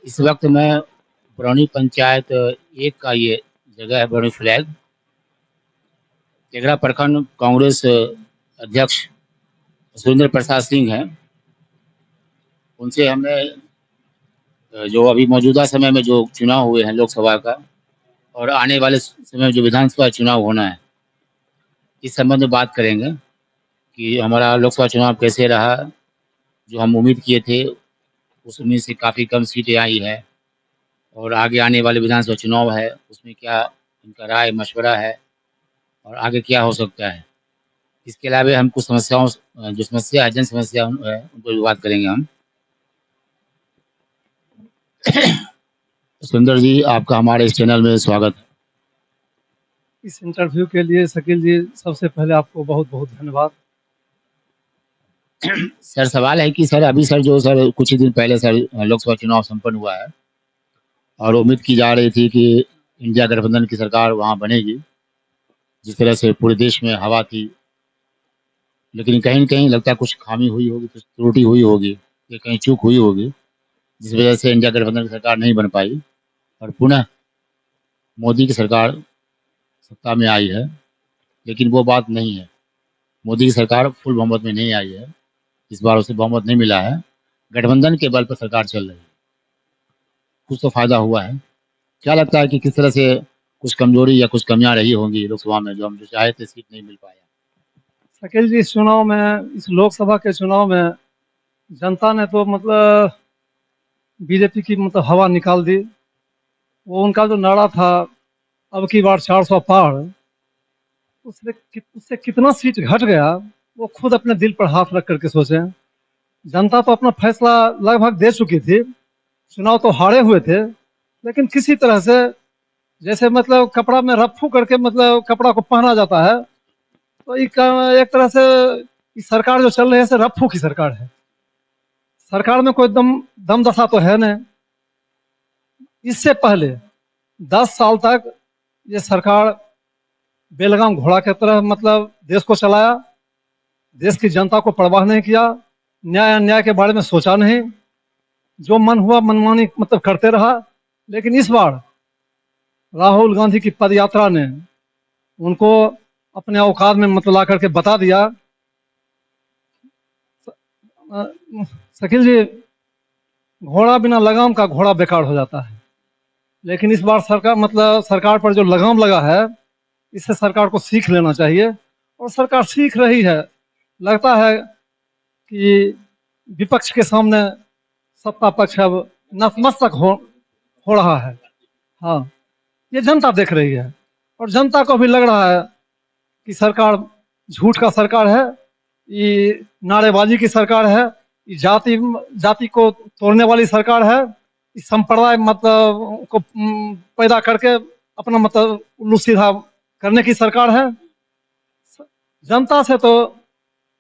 इस वक्त मैं बरौनी पंचायत एक का ये जगह है, बरौनी फ्लैग तेघड़ा प्रखंड कांग्रेस अध्यक्ष सुरेंद्र प्रसाद सिंह हैं। उनसे हमने जो अभी मौजूदा समय में जो चुनाव हुए हैं लोकसभा का और आने वाले समय में जो विधानसभा चुनाव होना है, इस संबंध में बात करेंगे कि हमारा लोकसभा चुनाव कैसे रहा। जो हम उम्मीद किए थे उस उम्मीद से काफ़ी कम सीटें आई है और आगे आने वाले विधानसभा चुनाव है, उसमें क्या इनका राय मशवरा है और आगे क्या हो सकता है। इसके अलावा हम कुछ समस्याओं जो समस्या है, जन समस्या है, उन पर भी बात करेंगे हम। सुंदर जी, आपका हमारे इस चैनल में स्वागत है। इस इंटरव्यू के लिए शकील जी सबसे पहले आपको बहुत बहुत धन्यवाद। सर, सवाल है कि सर अभी सर कुछ ही दिन पहले सर लोकसभा चुनाव संपन्न हुआ है और उम्मीद की जा रही थी कि इंडिया गठबंधन की सरकार वहाँ बनेगी, जिस तरह से पूरे देश में हवा थी। लेकिन कहीं न कहीं लगता है कुछ खामी हुई होगी, कुछ त्रुटि हुई होगी या कहीं चूक हुई होगी, जिस वजह से इंडिया गठबंधन की सरकार नहीं बन पाई और पुनः मोदी की सरकार सत्ता में आई है। लेकिन वो बात नहीं है, मोदी की सरकार फुल बहुमत में नहीं आई है। इस बार उसे बहुमत नहीं मिला है, गठबंधन के बल पर सरकार चल रही है। कुछ तो फायदा हुआ है। क्या लगता है कि किस तरह से कुछ कमजोरी या कुछ कमियां रही होंगी लोकसभा में, जो हम जो चाहे थे सीट नहीं मिल पाया। शकील जी, इस चुनाव में, इस लोकसभा के चुनाव में जनता ने तो मतलब बीजेपी की मतलब हवा निकाल दी। वो उनका जो नारा था, अब की बार 400 पार, उससे कितना सीट घट गया, वो खुद अपने दिल पर हाथ रख करके सोचे। जनता तो अपना फैसला लगभग दे चुकी थी, चुनाव तो हारे हुए थे, लेकिन किसी तरह से, जैसे मतलब कपड़ा में रफ्फू करके मतलब कपड़ा को पहना जाता है, तो एक तरह से ये सरकार जो चल रही है से रफ्फू की सरकार है। सरकार में कोई दम दशा तो है नहीं। इससे पहले 10 साल तक ये सरकार बेलगाम घोड़ा की तरह मतलब देश को चलाया, देश की जनता को परवाह नहीं किया, न्याय अन्याय के बारे में सोचा नहीं, जो मन हुआ मनमानी मतलब करते रहा। लेकिन इस बार राहुल गांधी की पदयात्रा ने उनको अपने औकात में मतलब ला करके बता दिया। शकील जी, घोड़ा बिना लगाम का घोड़ा बेकार हो जाता है। लेकिन इस बार सरकार पर जो लगाम लगा है, इससे सरकार को सीख लेना चाहिए और सरकार सीख रही है। लगता है कि विपक्ष के सामने सत्ता पक्ष अब नतमस्तक हो रहा है। हाँ, ये जनता देख रही है और जनता को भी लग रहा है कि सरकार झूठ का सरकार है, ये नारेबाजी की सरकार है, ये जाति जाति को तोड़ने वाली सरकार है, इस संप्रदाय मतलब को पैदा करके अपना मतलब उल्लू सीधा करने की सरकार है। जनता से तो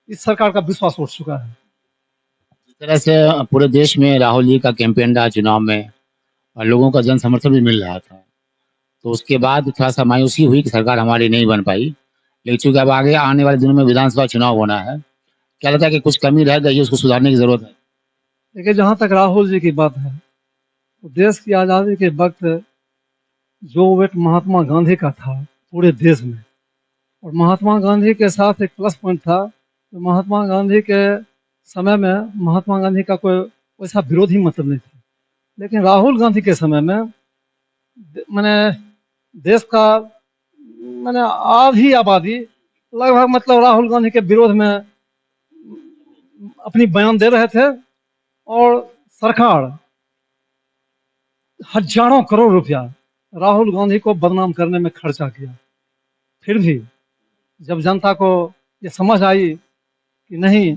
इस सरकार का विश्वास उठ चुका है। जिस तरह से पूरे देश में राहुल जी का कैंपेन रहा चुनाव में और लोगों का जन समर्थन भी मिल रहा था, तो उसके बाद थोड़ा सा मायूसी हुई कि सरकार हमारी नहीं बन पाई। लेकिन चूंकि अब आगे आने वाले दिनों में विधानसभा चुनाव होना है, क्या लगता है कि कुछ कमी रह गई है, उसको सुधारने की जरूरत है। देखिए, जहाँ तक राहुल जी की बात है, तो देश की आज़ादी के वक्त जो वेट महात्मा गांधी का था पूरे देश में, और महात्मा गांधी के साथ एक प्लस पॉइंट था, तो महात्मा गांधी के समय में महात्मा गांधी का कोई वैसा विरोधी मतलब नहीं था। लेकिन राहुल गांधी के समय में मैंने देश का मैंने आधी आबादी लगभग मतलब राहुल गांधी के विरोध में अपनी बयान दे रहे थे, और सरकार हजारों करोड़ रुपया राहुल गांधी को बदनाम करने में खर्चा किया। फिर भी जब जनता को ये समझ आई कि नहीं,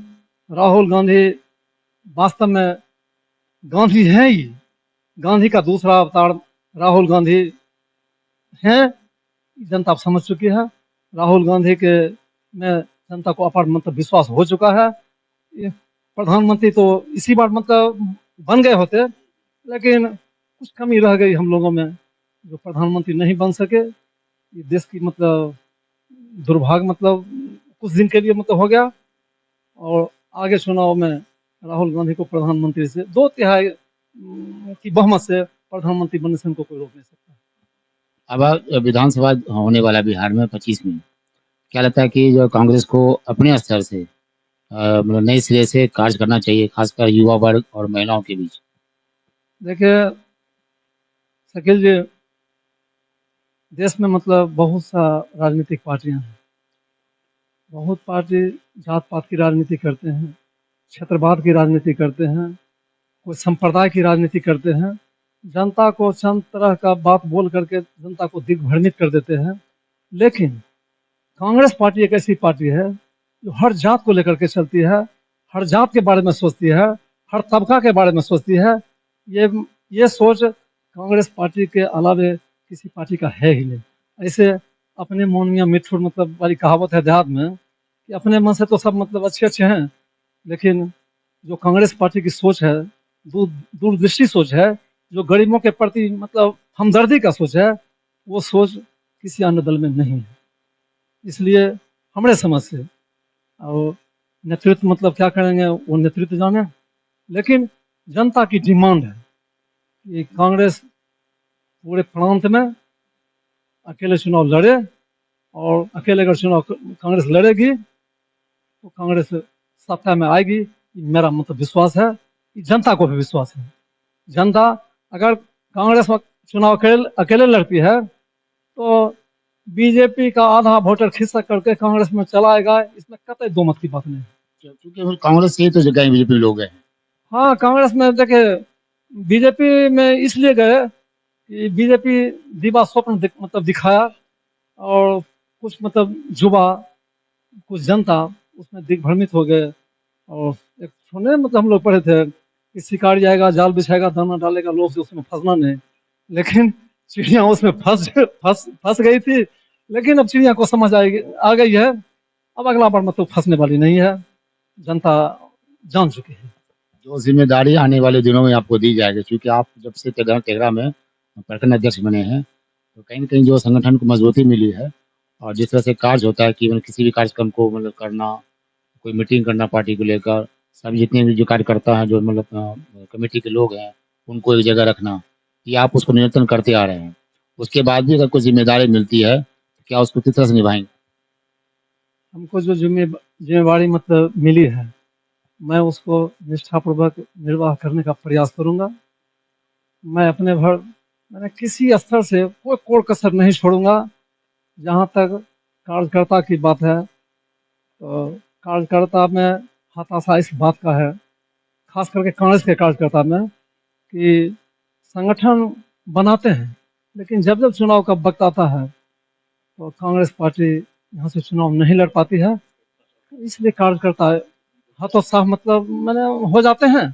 राहुल गांधी वास्तव में गांधी हैं ही, गांधी का दूसरा अवतार राहुल गांधी हैं, जनता अब समझ चुकी है। राहुल गांधी के में जनता को अपार मतलब विश्वास हो चुका है। ये प्रधानमंत्री तो इसी बार मतलब बन गए होते, लेकिन कुछ कमी रह गई हम लोगों में, जो प्रधानमंत्री नहीं बन सके। ये देश की मतलब दुर्भाग्य मतलब कुछ दिन के लिए मतलब हो गया, और आगे चुनाव में राहुल गांधी को प्रधानमंत्री से 2/3 की बहुमत से प्रधानमंत्री बनने से उनको कोई रोक नहीं सकता। अब विधानसभा होने वाला है बिहार में 25 में। क्या लगता है कि जो कांग्रेस को अपने स्तर से मतलब नए सिरे से कार्य करना चाहिए, खासकर युवा वर्ग और महिलाओं के बीच? देखिए शकील जी, देश में मतलब बहुत सा राजनीतिक पार्टियां हैं। बहुत पार्टी जात पात की राजनीति करते हैं, क्षेत्रवाद की राजनीति करते हैं, कोई संप्रदाय की राजनीति करते हैं। जनता को चंद तरह का बात बोल करके जनता को दिग्भ्रमित कर देते हैं। लेकिन कांग्रेस पार्टी एक ऐसी पार्टी है जो हर जात को लेकर के चलती है, हर जात के बारे में सोचती है, हर तबका के बारे में सोचती है। ये ये सोच कांग्रेस पार्टी के अलावे किसी पार्टी का है ही नहीं। ऐसे अपने मन में मिठुर मतलब वाली कहावत है देहात में कि अपने मन से तो सब मतलब अच्छे अच्छे हैं, लेकिन जो कांग्रेस पार्टी की सोच है, दूरदृष्टि सोच है, जो गरीबों के प्रति मतलब हमदर्दी का सोच है, वो सोच किसी अन्य दल में नहीं है। इसलिए हमारे समझ से और नेतृत्व मतलब क्या करेंगे वो नेतृत्व जाने, लेकिन जनता की डिमांड है कि कांग्रेस पूरे प्रांत में अकेले चुनाव लड़े, और अकेले अगर चुनाव कांग्रेस लड़ेगी तो कांग्रेस सत्ता में आएगी। ये मेरा मतलब विश्वास है, ये जनता को भी विश्वास है। जनता अगर कांग्रेस चुनाव अकेले लड़ती है तो बीजेपी का आधा वोटर खिसक करके कांग्रेस में चला आएगा, इसमें कतई दो मत की बात नहीं। क्योंकि फिर कांग्रेस से ही तो जगह बीजेपी लोग हैं। हाँ, कांग्रेस में देखिए बीजेपी में इसलिए गए कि बीजेपी दिवा स्वप्न मतलब दिखाया, और कुछ मतलब युवा, कुछ जनता उसमें दिग्भ्रमित हो गए। और एक सुने मतलब हम लोग पढ़े थे कि शिकारी आएगा, जाल बिछाएगा, दाना डालेगा, लोग से उसमें फंसना नहीं। लेकिन चिड़िया उसमें फंस फंस फंस गई थी। लेकिन अब चिड़िया को समझ आ गई है, अब अगला बार मतलब फंसने वाली नहीं है, जनता जान चुकी है। जो जिम्मेदारी आने वाले दिनों में आपको दी जाएगी, क्योंकि आप जब से तेघरा में प्रखंड अध्यक्ष बने हैं, तो कहीं न कहीं जो संगठन को मजबूती मिली है और जिस तरह से कार्य होता है कि मतलब किसी भी कार्यक्रम को मतलब करना, कोई मीटिंग करना पार्टी को लेकर, सभी जितने भी जो कार्यकर्ता हैं, जो मतलब कमेटी के लोग हैं, उनको एक जगह रखना, ये आप उसको निरंतर करते आ रहे हैं। उसके बाद भी अगर कोई ज़िम्मेदारी मिलती है, तो क्या उसको किस तरह से निभाएँगे? हमको जो जिम्मेवारी मतलब मिली है, मैं उसको निष्ठापूर्वक निर्वाह करने का प्रयास करूंगा। मैं अपने भर मैंने किसी स्तर से कोई कोर कसर नहीं छोड़ूंगा। जहाँ तक कार्यकर्ता की बात है, तो कार्यकर्ता में हताशा इस बात का है, खास करके कांग्रेस के कार्यकर्ता में, कि संगठन बनाते हैं, लेकिन जब जब चुनाव का वक्त आता है तो कांग्रेस पार्टी यहाँ से चुनाव नहीं लड़ पाती है। इसलिए कार्यकर्ता हतोत्साह मतलब मैंने हो जाते हैं।